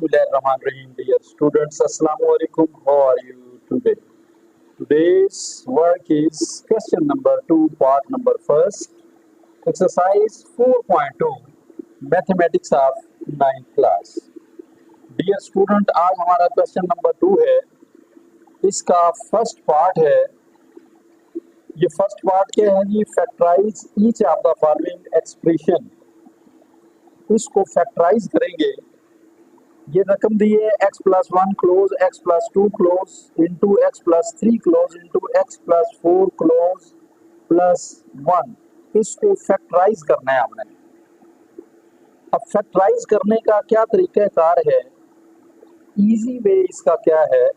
Bismillahirrahmanirrahim. Dear students, Assalamu alaikum. How are you today? Today's work is question number 2, part number first, exercise 4.2, mathematics of 9th class. Dear student, आज हमारा question number 2 है. इसका first part है. ये first part क्या है जी? Factorise each of the following expression. इसको फैक्टराइज करेंगे. ये रकम दी है x+1 close, x+2 close into x+3 close into x+4 close plus 1. इसको फैक्टराइज करना है हमने. अब फैक्टराइज करने का क्या तरीकाकार है? इजी वे इसका क्या है?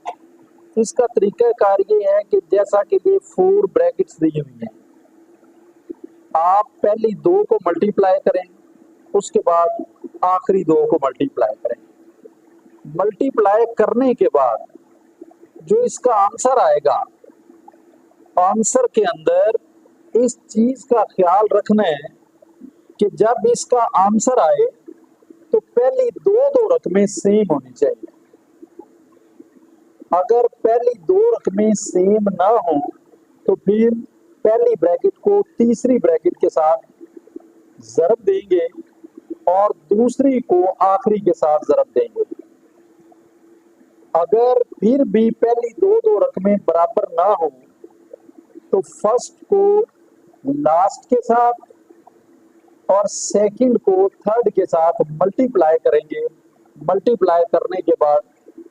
इसका तरीकाकार ये है कि जैसा कि ये 4 ब्रैकेट्स दी हुई हैं, आप पहली 2 को मल्टीप्लाई करें, उसके बाद आखिरी 2 को मल्टीप्लाई करें. मल्टीप्लाई करने के बाद जो इसका आंसर आएगा, आंसर के अंदर इस चीज का ख्याल रखना है कि जब इसका आंसर आए तो पहली दो रकमें सेम होनी चाहिए. अगर पहली 2 रकमें सेम ना हो तो फिर पहली ब्रैकेट को तीसरी ब्रैकेट के साथ ज़रब देंगे और दूसरी को आखिरी के साथ ज़रब देंगे. अगर फिर भी पहली 2 रकमें बराबर ना हो तो फर्स्ट को लास्ट के साथ और सेकंड को थर्ड के साथ मल्टीप्लाई करेंगे. मल्टीप्लाई करने के बाद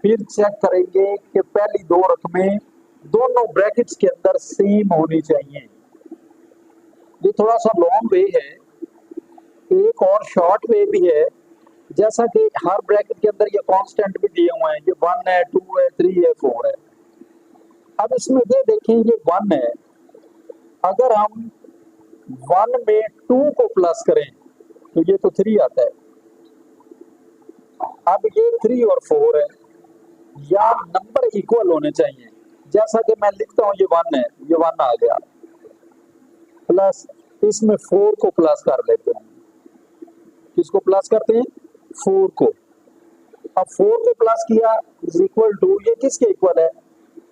फिर चेक करेंगे कि पहली 2 रकमें दोनों ब्रैकेट्स के अंदर सेम होनी चाहिए. ये थोड़ा सा लॉन्ग वे है. एक और शॉर्ट वे भी है, जैसा कि हर ब्रैकेट के अंदर ये कांस्टेंट भी दिए हुए हैं. ये 1 है, 2 है, 3 है, 4 है. अब इसमें ये देखें, ये 1 है. अगर हम 1 में 2 को प्लस करें तो ये तो 3 आता है. अब ये 3 और 4 है, या नंबर इक्वल होने चाहिए. जैसा कि मैं लिखता हूँ, ये 1 है, ये 1 आ गया, प्लस इसमें 4 को प्लस कर लेते हैं. किसको प्लस करते हैं? 4 को. अब 4 को प्लस किया इज इक्वल टू, ये किसके इक्वल है?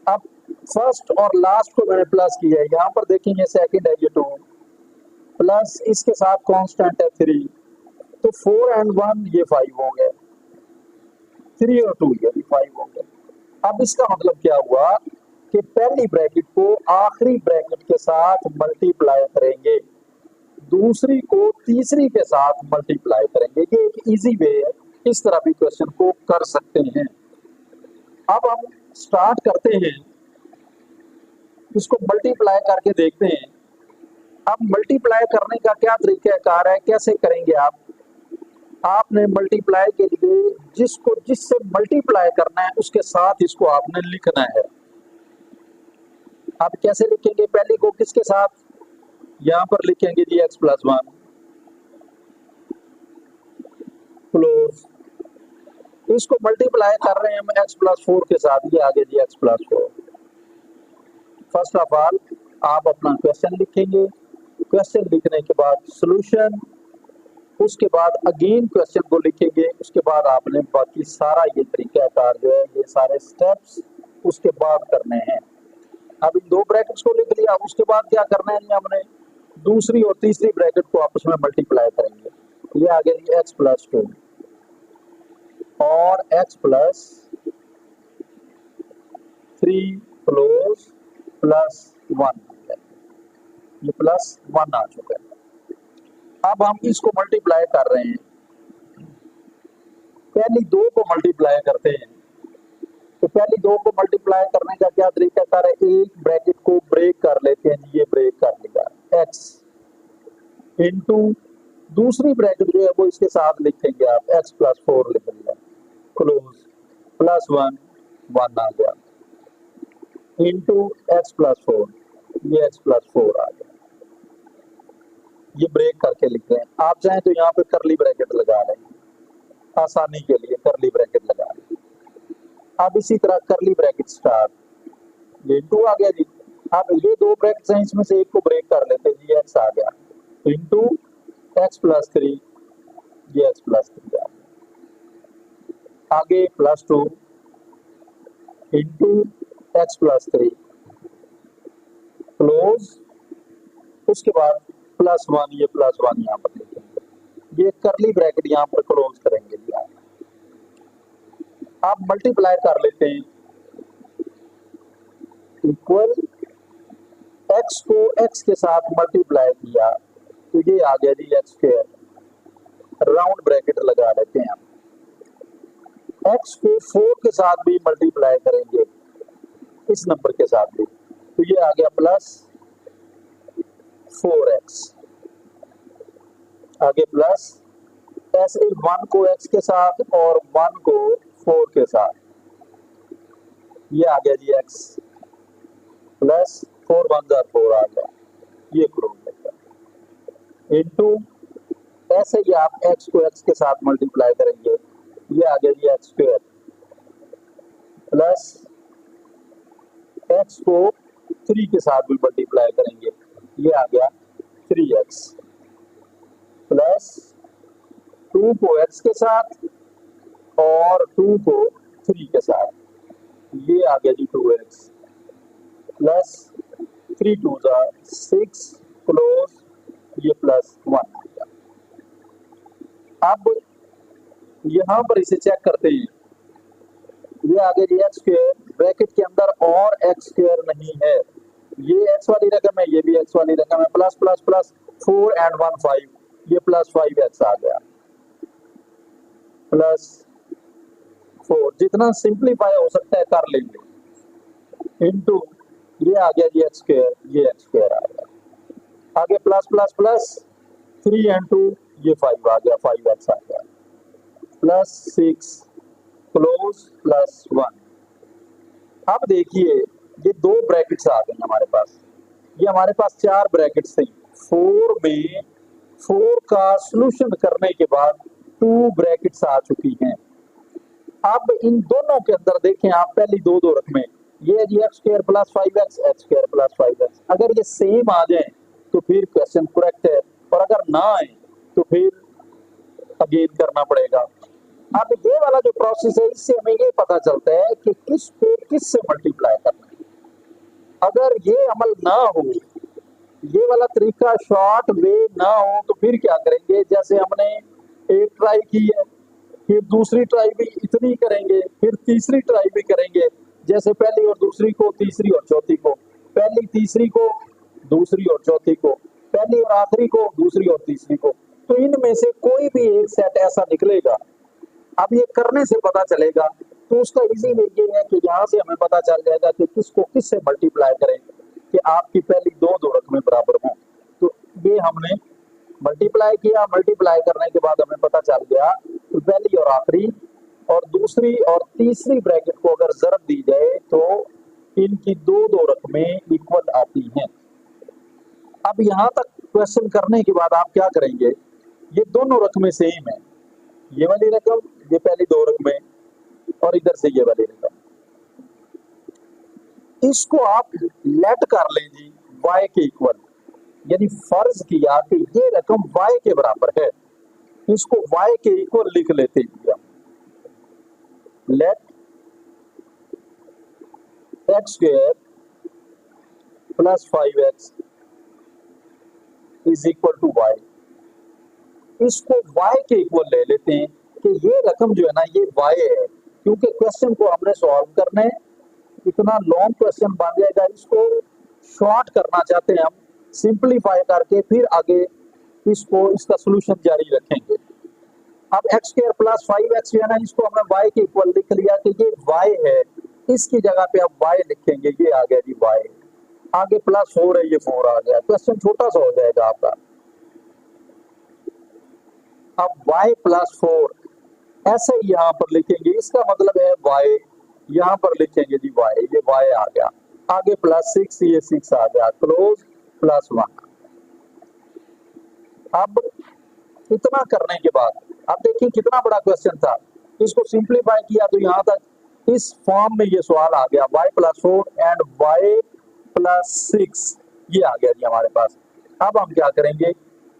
अब फर्स्ट और लास्ट को मैंने प्लस किया है. यहाँ पर देखेंगे सेकंड है ये 2, प्लस इसके साथ कांस्टेंट है 3, तो 4 और 1 ये 5 हो गए, 3 और 2 ये 5 हो गए. अब इसका मतलब क्या हुआ कि पहली ब्रैकेट को आखिरी ब्रैकेट के साथ मल्टीप्लाई करेंगे, दूसरी को तीसरी के साथ मल्टीप्लाई करेंगे. ये एक इजी वे है, इस तरह भी क्वेश्चन को कर सकते हैं. अब हम स्टार्ट करते हैं, इसको मल्टीप्लाई करके देखते हैं. अब मल्टीप्लाई करने का क्या तरीकाकार है, कैसे करेंगे आप? आपने मल्टीप्लाई के लिए जिसको जिससे मल्टीप्लाई करना है उसके साथ इसको आपने लिखना है. आप कैसे लिखेंगे? पहली को किसके साथ? यहाँ पर लिखेंगे जी x+1 क्लोज. इसको मल्टीप्लाई कर रहे हैं हम x+4 के साथ. ये आगे जी x+4. फर्स्ट ऑफ ऑल आप अपना क्वेश्चन लिखेंगे. क्वेश्चन लिखने के बाद सॉल्यूशन, उसके बाद अगेन क्वेश्चन को लिखेंगे. उसके बाद आपने बाकी सारा ये तरीकाकार जो है, ये सारे स्टेप्स उसके बाद करने हैं. अब इन 2 ब्रैकेट्स को लिख लिया. उसके बाद क्या करना है, हमने दूसरी और तीसरी ब्रैकेट को आपस में मल्टीप्लाई करेंगे. ये आ गया जी x+2 और x+3 क्लोज प्लस 1. ये प्लस 1 आ चुका है. अब हम इसको मल्टीप्लाई कर रहे हैं. पहली 2 को मल्टीप्लाई करते हैं. तो पहली 2 को मल्टीप्लाई करने का क्या तरीका है? एक ब्रैकेट को ब्रेक कर लेते हैं. ये ब्रेक कर लिया, x इंटू दूसरी ब्रैकेट जो है वो इसके साथ लिखेंगे आप, x+4 लिख लिया, क्लोज प्लस 1 आ गया, इंटू x+4, ये x+4 आ गया. ये ब्रेक करके लिख रहे हैं. आप चाहें तो यहाँ पे करली ब्रैकेट लगा लें, आसानी के लिए करली ब्रैकेट लगा लें. अब इसी तरह करली ब्रैकेट स्टार्ट, ये 2 आ गया जी. अब ये 2 ब्रैकेट्स हैं, इसमें से एक को ब्रेक कर लेते हैं. ये x आ गया इंटू x+3, ये x+3 आ गया. आगे +2 इंटू एक्स प्लस 3 क्लोज, उसके बाद +1, ये +1 यहाँ पर लिखेंगे, ये कर्ली ब्रैकेट यहाँ पर क्लोज करेंगे। आप मल्टीप्लाई कर लेते हैं, इक्वल x को x के साथ मल्टीप्लाई किया तो ये आ गया जी एक्स स्क्वायर, राउंड ब्रैकेट लगा लेते हैं हम। x को 4 के साथ भी मल्टीप्लाई करेंगे, इस नंबर के साथ भी, तो ये आ गया +4x, आगे प्लस, ऐसे 1 को x के साथ और 1 को 4 के साथ, ये आ गया जी x प्लस 4 1 4 आ गया, ये क्लोज इनटू, ऐसे ही आप x को x के साथ मल्टीप्लाई करेंगे, ये आ गया जी एक्स स्क्वायर प्लस x को 3 के साथ भी मल्टीप्लाई करेंगे, ये आ गया 3x प्लस 2 को x के साथ और 2 को 3 के साथ, ये आ गया जी 2x प्लस 3 2 6 क्लोज, ये +1 आ गया। अब यहां पर इसे चेक करते हैं, ये आ गया जी एक्स स्क्वायर, ब्रैकेट के अंदर और एक्स स्क्वायर नहीं है, ये एक्स वाली रकम है, ये भी एक्स वाली रकम है, प्लस प्लस प्लस 4 and 1 5, ये +5x आ गया +4, जितना सिंप्लीफाई हो सकता है कर लेंगे, इनटू ये आ गया जी एक्स स्क्वायर, ये एक्स स्क्वायर आ गया, आगे प्लस प्लस प्लस 3 and 2, ये 5 आ गया, 5x आ गया +6 क्लोज +1। अब देखिए ये 2 ब्रैकेट्स आ गए हमारे पास, ये हमारे पास 4 ब्रैकेट्स थे, 4 में 4 का सॉल्यूशन करने के बाद 2 ब्रैकेट्स आ चुकी हैं। अब इन दोनों के अंदर देखें आप, पहली दो रकमें, ये जी x square plus 5x, x square plus 5x, अगर ये सेम आ जाए तो फिर क्वेश्चन करेक्ट है, और अगर ना आए तो फिर अगेन करना पड़ेगा। अब ये वाला जो प्रोसेस है, इससे हमें ये पता चलता है कि किसको किस से मल्टीप्लाई करना है। अगर ये अमल ना हो, ये वाला तरीका शॉर्ट वे ना हो, तो फिर क्या करेंगे, जैसे हमने एक ट्राई की है, फिर दूसरी ट्राई भी इतनी करेंगे, फिर तीसरी ट्राई भी करेंगे, जैसे पहली और दूसरी को, तीसरी और चौथी को, पहली तीसरी को, दूसरी और चौथी को, पहली और आखिरी को, दूसरी और तीसरी को, तो इनमें से कोई भी एक सेट ऐसा निकलेगा। अब ये करने से पता चलेगा, तो उसका इजी वे ये है कि यहाँ से हमें पता चल जाएगा कि किसको किस से मल्टीप्लाई करें कि आपकी पहली दो रकमें बराबर हों। तो ये हमने मल्टीप्लाई किया, मल्टीप्लाई करने के बाद हमें पता चल गया तो पहली और आखिरी और दूसरी और तीसरी ब्रैकेट को अगर ज़रब दी जाए तो इनकी दो रकमें इक्वल आती हैं। अब यहाँ तक क्वेश्चन करने के बाद आप क्या करेंगे, ये दोनों रकमें सेम है, ये वाली रकम, ये पहली 2 रकमें, और इधर से ये वाली रकम, इसको आप लेट कर लें जी y के इक्वल, यानी फर्ज किया कि ये रकम y के बराबर है, इसको y के इक्वल लिख लेते हैं, let x square plus 5x is equal to y, इसको y के इक्वल ले लेते हैं कि ये रकम जो है ना ये y है, क्योंकि क्वेश्चन को हमने सॉल्व करना है, इतना लॉन्ग क्वेश्चन बन जाएगा, इसको शॉर्ट करना चाहते हैं हम, सिंपलीफाई करके फिर आगे इसको इसका सॉल्यूशन जारी रखेंगे। अब एक्स स्क्वायर प्लस 5x जो है ना, इसको हमने y के इक्वल लिख लिया कि ये y है, इसकी जगह पे अब y लिखेंगे, ये आ गया जी y, आगे +4 है, ये 4 आ गया, क्वेश्चन छोटा सा हो जाएगा आपका। अब y प्लस 4 ऐसे ही यहाँ पर लिखेंगे, इसका मतलब है y, यहाँ पर लिखेंगे जी y, ये y आ गया, आगे +6, ये 6 आ गया, क्लोज +1। अब इतना करने के बाद अब देखिए कितना बड़ा क्वेश्चन था, इसको सिंप्लीफाई किया तो यहाँ तक इस फॉर्म में ये सवाल आ गया, y + 4 एंड y + 6, ये आ गया जी हमारे पास। अब हम क्या करेंगे,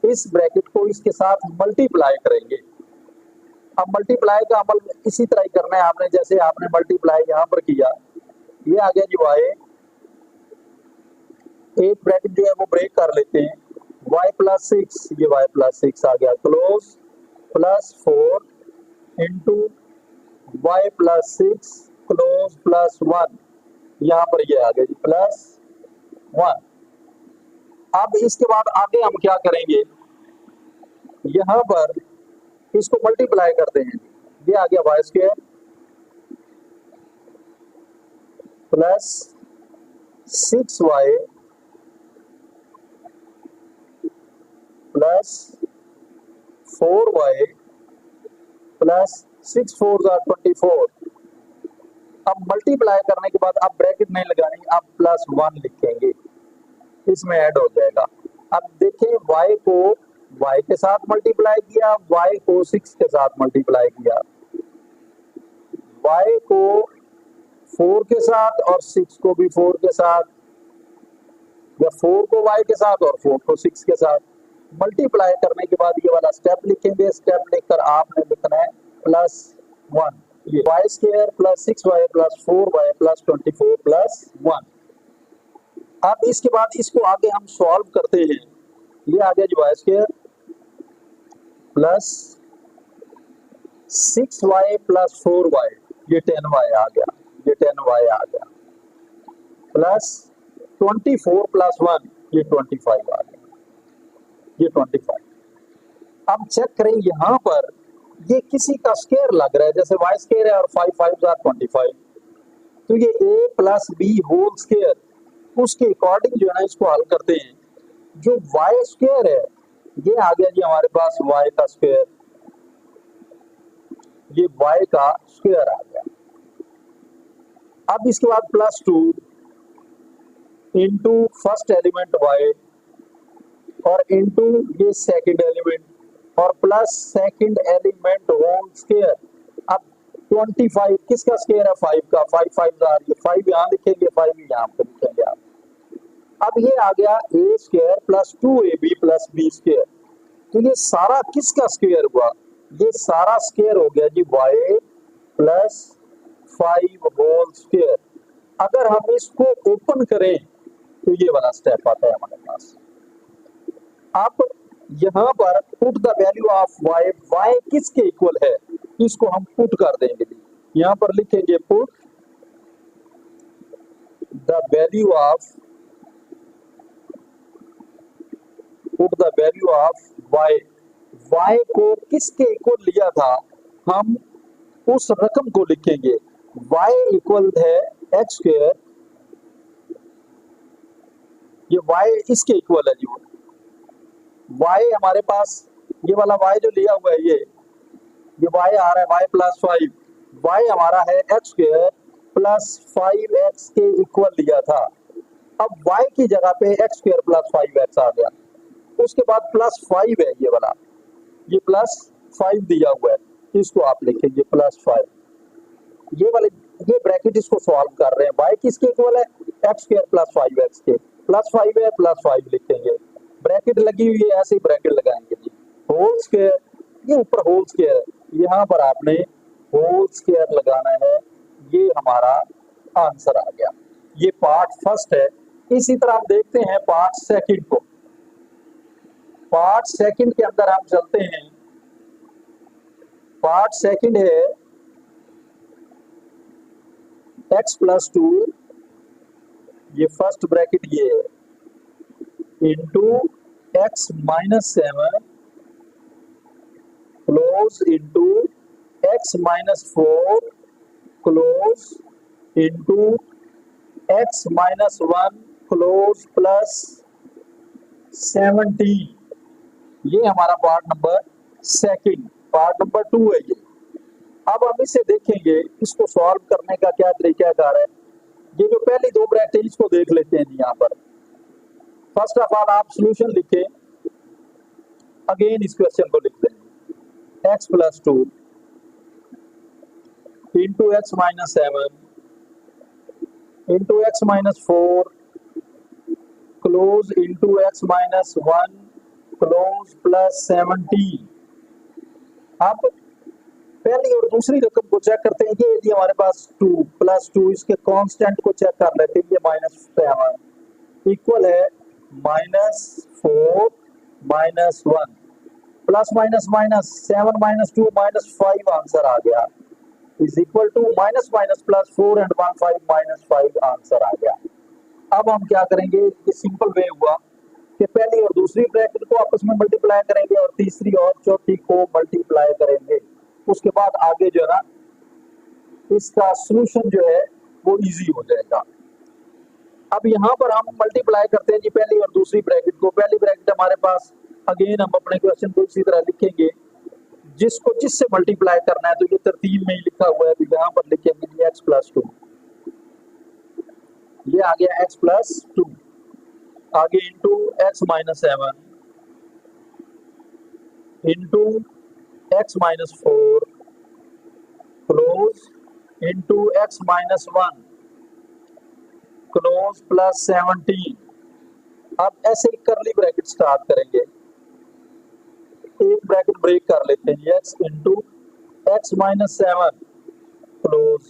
इस ब्रैकेट को इसके साथ मल्टीप्लाई करेंगे। अब मल्टीप्लाई का अमल इसी तरह ही करना है आपने, जैसे आपने मल्टीप्लाई यहाँ पर किया, ये आ गया जी y, एक ब्रैकेट जो है वो ब्रेक कर लेते हैं, y प्लस 6, ये y प्लस 6 आ गया, close plus 4 into y plus 6 close plus 1, यहाँ पर ये आ गया जी प्लस 1। अब इसके बाद आगे हम क्या करेंगे, यहाँ पर इसको मल्टीप्लाई करते हैं, ये आ गया y square plus 6y plus 4y plus 6 4 24। अब मल्टीप्लाई करने के बाद अब ब्रैकेट नहीं लगानी, अब प्लस 1 लिखेंगे, इसमें ऐड हो जाएगा। अब देखें y को y के साथ मल्टीप्लाई किया, y को 6 के साथ मल्टीप्लाई किया, y को 4 के साथ और 6 को भी 4 के साथ, या 4 को y के साथ और 4 को 6 के साथ मल्टीप्लाई करने के बाद ये वाला स्टेप लिखेंगे। स्टेप लिखकर आपने लिखना है प्लस 1, ये y square plus 6y plus 4y plus 24 plus 1। अब इसके बाद इसको आगे हम सॉल्व करते हैं, ये आ गया जी y square plus 6y plus 4y, ये 10y आ गया, ये 10y आ गया, प्लस 24 प्लस 1, ये 25 आ गया, ये 25। अब चेक करें यहाँ पर ये किसी का स्क्वायर लग रहा है, जैसे y स्क्वायर है और 5 5 25, तो ये a plus b whole square, उसके अकॉर्डिंग जो है ना इसको हल करते हैं। जो y स्क्वायर है ये आ गया जी हमारे पास y का स्क्वायर, ये y का स्क्वायर आ गया। अब इसके बाद plus 2 into first element y और इंटू ये सेकंड एलिमेंट और plus second element whole square. अब 25 किसका स्क्वायर है, 5 का, 5 5 ये 5 यहाँ लिखेंगे, 5 यहाँ पे लिखेंगे आप। अब ये आ गया a square plus 2ab plus b square, तो ये सारा किसका स्क्वायर हुआ, ये सारा स्क्वायर हो गया जी y प्लस 5 होल स्क्वायर। अगर हम इसको ओपन करें तो ये वाला स्टेप आता है हमारे पास। अब यहाँ पर put the value of y, y किसके इक्वल है, इसको हम पुट कर देंगे, यहाँ पर लिखेंगे put the value of y, y को किसके इक्वल लिया था, हम उस रकम को लिखेंगे। y इक्वल है एक्स स्क्वायर, ये y इसके इक्वल है जी, y हमारे पास ये वाला y जो लिया हुआ है ये y आ रहा है y प्लस 5, y हमारा है एक्स स्क्वायर प्लस 5x के इक्वल लिया था। अब y की जगह पे एक्स स्क्वायर प्लस 5x आ गया, उसके बाद प्लस 5 है ये वाला, ये प्लस 5 दिया हुआ है, इसको आप लिखेंगे प्लस 5, ये वाले ये ब्रैकेट इसको सॉल्व कर रहे हैं। y किसके इक्वल है, एक्स स्क्वायर प्लस 5x के, प्लस 5 है प्लस 5 लिखेंगे, ब्रैकेट लगी हुई है ऐसे ही ब्रैकेट लगाएंगे जी, होल स्क्वायर, ये ऊपर होल स्क्वायर है, यहाँ पर आपने होल स्क्वायर लगाना है, ये हमारा आंसर आ गया। ये पार्ट फर्स्ट है। इसी तरह हम देखते हैं पार्ट सेकंड को। पार्ट सेकंड के अंदर हम चलते हैं, पार्ट सेकंड है x प्लस 2, ये फर्स्ट ब्रैकेट ये है, into x minus 7 close into x minus 4 close into x minus 1 close plus 17। ये हमारा part number second, part number 2 है ये। अब हम इसे देखेंगे, इसको सॉल्व करने का क्या तरीकाकार है। ये जो पहली दो ब्रैकेट इसको देख लेते हैं यहाँ पर। फर्स्ट ऑफ ऑल आप सॉल्यूशन लिखें, अगेन इस क्वेश्चन को लिख देंगे, x plus 2 into x minus 7 into x minus 4 close into x minus 1 close plus 17। अब पहली और दूसरी रकम को चेक करते हैं। ये यदि हमारे पास 2 प्लस 2, इसके कांस्टेंट को चेक कर लेते हैं। ये -7 इक्वल है -4 -1 प्लस माइनस माइनस 7 -2 -5 आंसर आ गया, is equal to minus minus plus 4 and 1 5 -5 answer आ गया। अब हम क्या करेंगे, ये सिंपल वे हुआ कि पहली और दूसरी ब्रैकेट को आपस में मल्टीप्लाई करेंगे और तीसरी और चौथी को मल्टीप्लाई करेंगे। उसके बाद आगे जो है ना, इसका सॉल्यूशन जो है वो इजी हो जाएगा। अब यहाँ पर हम मल्टीप्लाई करते हैं जी पहली और दूसरी ब्रैकेट को। पहली ब्रैकेट हमारे पास, अगेन हम अपने क्वेश्चन को इसी तरह लिखेंगे, जिसको जिससे मल्टीप्लाई करना है तो ये तरतीब में ही लिखा हुआ है, तो यहाँ पर लिखेंगे x प्लस 2, ये आ गया x प्लस 2, आगे into x minus 7 into x minus 4 close into x minus 1 close plus 17। अब ऐसे ही करली ब्रैकेट स्टार्ट करेंगे, एक ब्रैकेट ब्रेक कर लेते हैं, x into x minus 7 close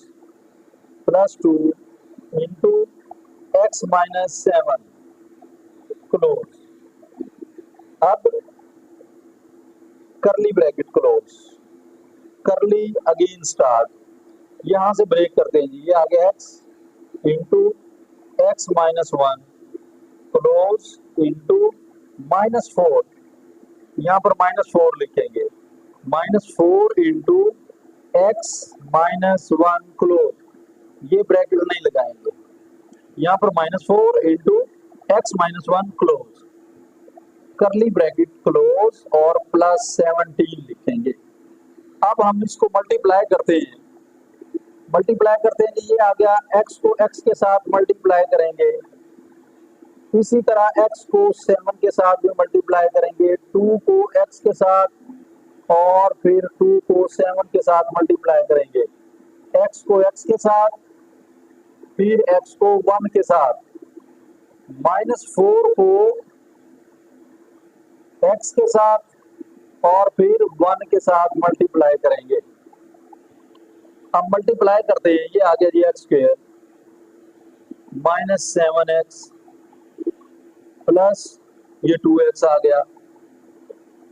plus 2 into x minus 7 close. अब करली ब्रैकेट क्लोज, करली अगेन स्टार्ट, यहां से ब्रेक करते हैं जी, ये आ गया x into x minus 1 close into -4, यहाँ पर -4 लिखेंगे, -4 इंटू x माइनस 1 क्लोज, ये ब्रैकेट नहीं लगाएंगे, यहाँ पर -4 इंटू x माइनस 1 क्लोज, करली ब्रैकेट क्लोज और प्लस 17 लिखेंगे। अब हम इसको मल्टीप्लाई करते हैं, ये आ गया, x को x के साथ मल्टीप्लाई करेंगे, इसी तरह x को 7 के साथ भी मल्टीप्लाई करेंगे, 2 को x के साथ और फिर 2 को 7 के साथ मल्टीप्लाई करेंगे, x को x के साथ, फिर x को 1 के साथ, -4 को x के साथ और फिर 1 के साथ मल्टीप्लाई करेंगे। अब मल्टीप्लाई करते हैं, ये आ गया जी x स्क्वायर -7x प्लस ये 2x आ गया,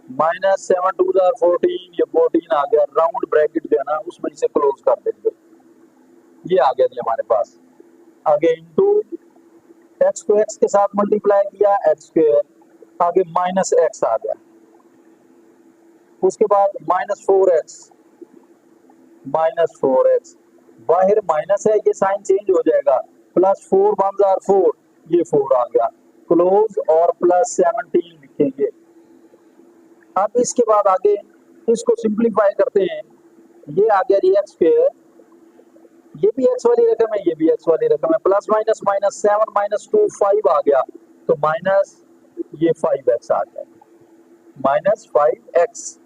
-7 2 14, ये 14 आ गया, राउंड ब्रैकेट जो है ना उसमें इसे क्लोज कर देंगे, ये आ गया जी हमारे पास। आगे इंटू x को x के साथ मल्टीप्लाई किया, x स्क्वायर, आगे -x आ गया, उसके बाद -4x, बाहर माइनस है, ये साइन चेंज हो जाएगा, +4 1 4, ये 4 आ गया, क्लोज और प्लस 17 लिखेंगे। अब इसके बाद आगे इसको सिंप्लीफाई करते हैं, ये आ गया जी x स्क्वायर, ये भी x वाली रकम है, ये भी x वाली रकम है, प्लस माइनस -7 -2 5 आ गया, तो माइनस ये 5x आ गया, -5x,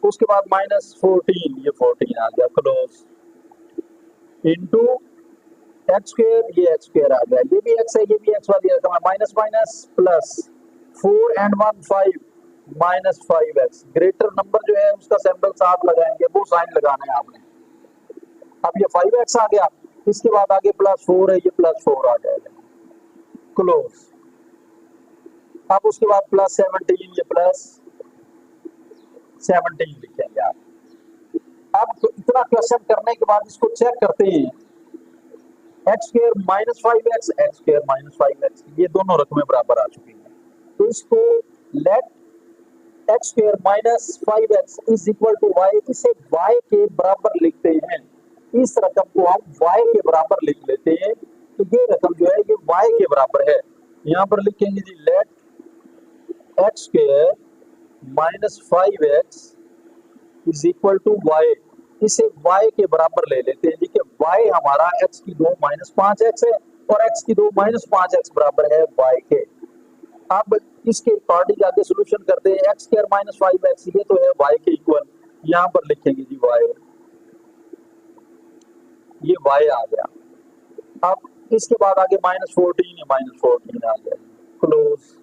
उसके बाद -14, ये 14 आ गया, क्लोज इंटू x स्क्वायर, ये x स्क्वायर आ गया, ये भी x है, ये भी x वाली रकम है, minus minus plus 4 and 1 5 -5x, greater number जो है उसका सैंपल साथ लगाएंगे, वो साइन लगाना है आपने। अब ये 5x आ गया, इसके बाद आगे +4 है, ये +4 आ जाएगा, क्लोज। अब उसके बाद +17, ये +17 लिखेंगे आप। अब तो इतना क्वेश्चन करने के बाद इसको चेक करते हैं, x square -5x, x square -5x, ये दोनों रकमें बराबर आ चुकी हैं, तो इसको let x square -5x is equal to y, इसे y के बराबर लिखते हैं, इस रकम को हम y के बराबर लिख लेते हैं, तो ये रकम जो है ये y के बराबर है, यहाँ पर लिखेंगे जी let x square -5x is equal to y, इसे y के बराबर ले लेते हैं, देखिए y हमारा x की 2 -5x है और x की 2 -5x बराबर है y के। अब इसके अकॉर्डिंग आगे सॉल्यूशन करते हैं, x स्क्वायर -5x, ये तो है y के इक्वल, यहाँ पर लिखेंगे जी y, ये y आ गया। अब इसके बाद आगे -14 है, -14 आ गया, क्लोज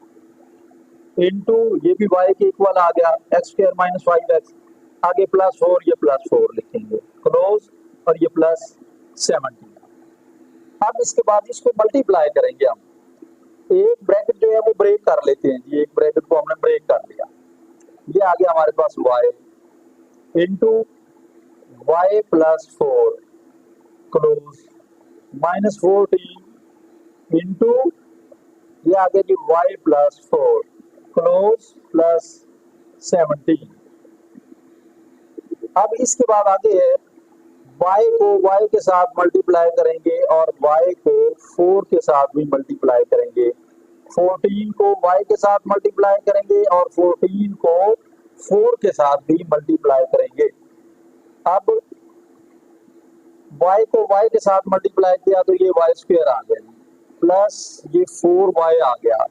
इंटू ये भी y के इक्वल आ गया, x स्क्वायर -5x, आगे +4, ये +4 लिखेंगे क्लोज, और ये +17। अब इसके बाद इसको मल्टीप्लाई करेंगे हम। एक ब्रैकेट जो है वो ब्रेक कर लेते हैं जी, एक ब्रैकेट को हमने ब्रेक कर लिया। ये आ गया हमारे पास y into y +4 close -14 into ये आ गया जी y +4 क्लोज +17। अब इसके बाद आगे है y को y के साथ मल्टीप्लाई करेंगे और y को 4 के साथ भी मल्टीप्लाई करेंगे। 14 को y के साथ मल्टीप्लाई करेंगे और 14 को 4 के साथ भी मल्टीप्लाई करेंगे। अब y को y के साथ मल्टीप्लाई किया तो ये y² आ गया प्लस ये 4y आ गया,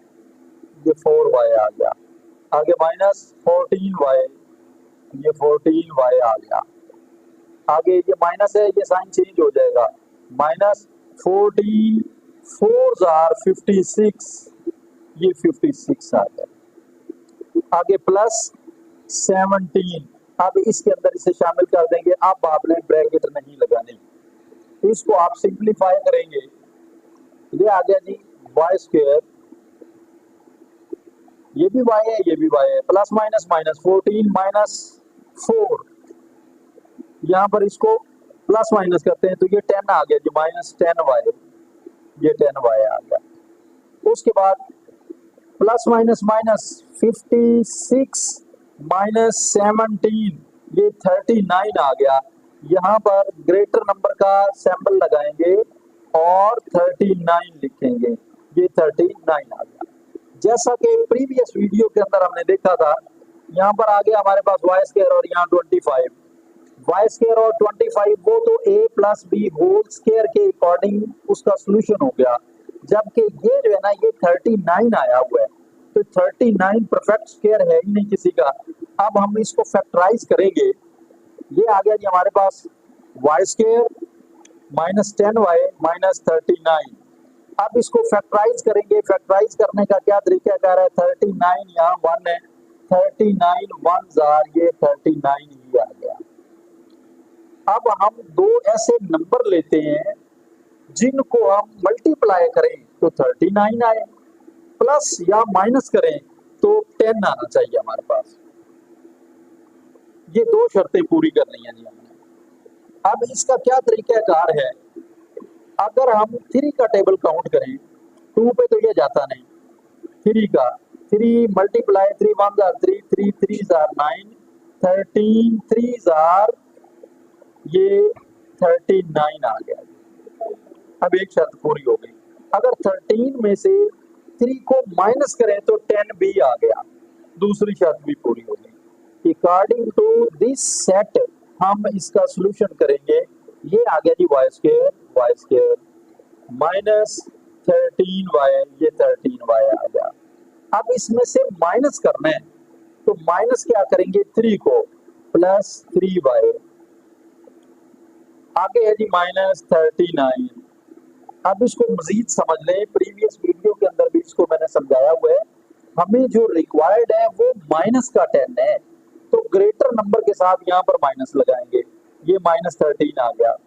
ये 4y आ गया, आगे -14y, ये 14y आ गया, आगे ये माइनस है, ये साइन चेंज हो जाएगा, -14 4s are 56, ये 56 आ गया, आगे +17। अब इसके अंदर इसे शामिल कर देंगे। अब आपने ब्रैकेट नहीं लगानी, इसको आप सिंप्लीफाई करेंगे। ये आ गया जी y², ये भी y है, ये भी y है, प्लस माइनस -14 -4, यहाँ पर इसको प्लस माइनस करते हैं तो ये 10 आ गया जी, -10y, ये 10y आ गया। उसके बाद प्लस माइनस -56 -17, ये 39 आ गया। यहाँ पर ग्रेटर नंबर का सैंबल लगाएंगे और 39 लिखेंगे, ये 39 आ गया। जैसा कि प्रीवियस वीडियो के अंदर हमने देखा था, यहाँ पर आ गया हमारे पास y² और यहाँ 25, y² और 25 वो तो a + b होल स्क्वायर के अकॉर्डिंग उसका सोल्यूशन हो गया, जबकि ये जो है ना ये 39 आया हुआ है, तो 39 परफेक्ट स्क्वायर है ही नहीं किसी का। अब हम इसको फैक्टराइज करेंगे। ये आ गया जी हमारे पास y² -10y -39। अब इसको फैक्टराइज करेंगे। फैक्टराइज करने का क्या तरीका कह रहा है, 39 यहाँ 1 है, 39 1s are, ये 39 ही आ गया। अब हम दो ऐसे नंबर लेते हैं जिनको हम मल्टीप्लाई करें तो 39 आए, प्लस या माइनस करें तो 10 आना चाहिए हमारे पास। ये दो शर्तें पूरी करनी है जी हमने। अब इसका क्या तरीकाकार है, अगर हम 3 का टेबल काउंट करें, 2 पे तो ये जाता नहीं, 3 का 3 multiply 3 1s are 3, 3 3s are 9, 13 3s are, ये 39 आ गया। अब एक शर्त पूरी हो गई, अगर 13 में से 3 को माइनस करें तो 10 भी आ गया, दूसरी शर्त भी पूरी हो गई। अकॉर्डिंग टू दिस सेट हम इसका सॉल्यूशन करेंगे। ये आ गया जी y² -13y, ये 13y आ गया। अब इसमें से माइनस करना है तो माइनस क्या करेंगे, 3 को प्लस 3y, आगे है जी -39। अब इसको मजीद समझ लें, प्रीवियस वीडियो के अंदर भी इसको मैंने समझाया हुआ है। हमें जो रिक्वायर्ड है वो -10 है, तो ग्रेटर नंबर के साथ यहाँ पर माइनस लगाएंगे, ये -13 आ गया।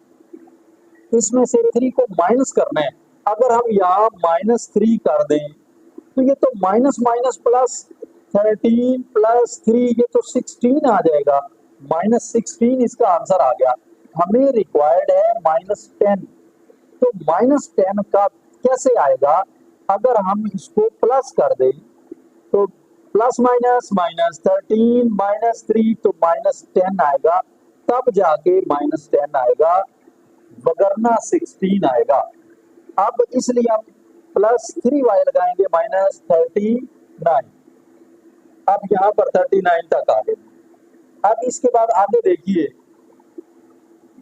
इसमें से 3 को माइनस करना है, अगर हम यहाँ -3 कर दें तो ये तो माइनस माइनस प्लस 13 + 3, ये तो 16 आ जाएगा, -16 इसका आंसर आ गया। हमें रिक्वायर्ड है -10, तो -10 का कैसे आएगा, अगर हम इसको प्लस कर दें तो प्लस माइनस -13 -3 तो -10 आएगा, तब जाके -10 आएगा, वगरना 16 आएगा। अब इसलिए हम प्लस 3y लगाएंगे -39। अब यहाँ पर 39 तक आ गए। अब इसके बाद आगे देखिए,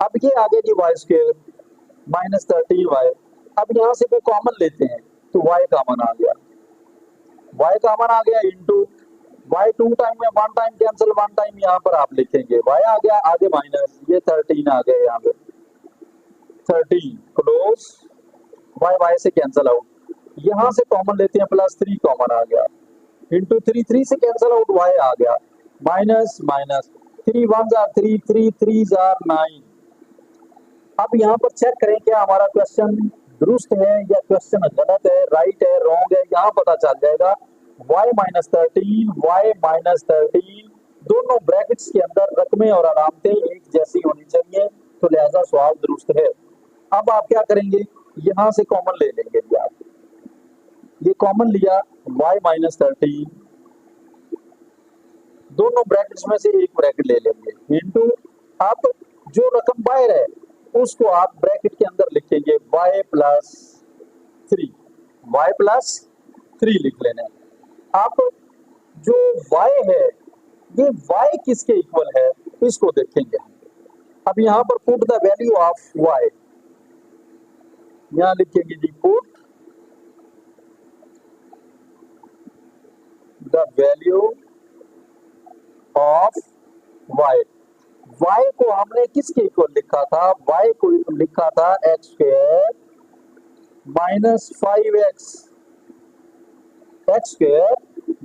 अब ये आगे जी y² -13y। अब यहाँ से वो कॉमन लेते हैं तो y कॉमन आ गया, y कॉमन आ गया इंटू y 2 टाइम में 1 टाइम कैंसिल, 1 टाइम यहाँ पर आप लिखेंगे, y आ गया, आगे माइनस, ये 13 आ गया, यहाँ पे 13 क्लोज, y से कैंसिल आउट, यहाँ से कॉमन लेते हैं, +3 कॉमन आ गया, इंटू 3 3 से कैंसिल आउट, y आ गया, माइनस माइनस, 3 1 आर 3, 3 3 आर 9। अब यहाँ पर चेक करें क्या हमारा क्वेश्चन दुरुस्त है या क्वेश्चन गलत है, राइट है, रॉन्ग है, यहाँ पता चल जाएगा। y माइनस 13, y माइनस 13 दोनों ब्रैकेट्स के अंदर रकमें और अलामतें एक जैसी होनी चाहिए, तो लिहाजा सवाल दुरुस्त है। अब आप क्या करेंगे, यहाँ से कॉमन ले लेंगे जी आप, ये कॉमन लिया y माइनस 13, दोनों ब्रैकेट्स में से एक ब्रैकेट ले लेंगे इनटू, अब जो रकम बाहर है उसको आप ब्रैकेट के अंदर लिखेंगे y प्लस 3, y प्लस 3 लिख लेना है। अब जो y है ये y किसके इक्वल है इसको देखेंगे। अब यहाँ पर put the value of y, यहाँ लिखेंगे जी put the value of y। y को हमने किसके इक्वल लिखा था, y को लिखा था x square minus 5x, x square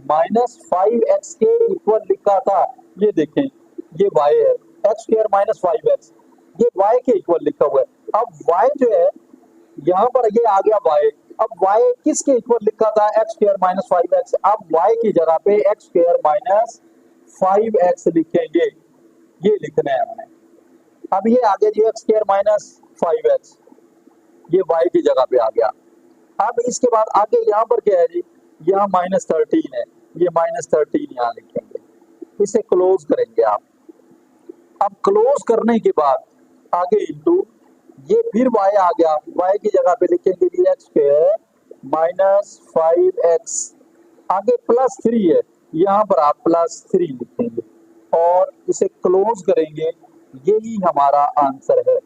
minus 5x के इक्वल लिखा था। ये देखें ये y है, एक्स स्क्वायर माइनस 5x, ये y के इक्वल लिखा हुआ है। अब y जो है यहाँ पर ये आ गया y, अब y किसके इक्वल लिखा था, एक्स स्क्वायर माइनस 5x, अब y की जगह पे एक्स स्क्वायर माइनस 5x लिखेंगे, ये लिखना है हमने। अब ये आ गया जी एक्स स्क्वायर माइनस 5x, ये y की जगह पे आ गया। अब इसके बाद आगे यहाँ पर क्या है जी, यहाँ माइनस 13 है, ये माइनस 13 यहाँ लिखेंगे, इसे क्लोज करेंगे आप। अब क्लोज करने के बाद आगे इंटू, ये फिर y आ गया, y की जगह पे लिखेंगे जी एक्स स्क्वायर माइनस 5x, आगे प्लस 3 है, यहाँ पर आप प्लस 3 लिखेंगे और इसे क्लोज करेंगे, यही हमारा आंसर है।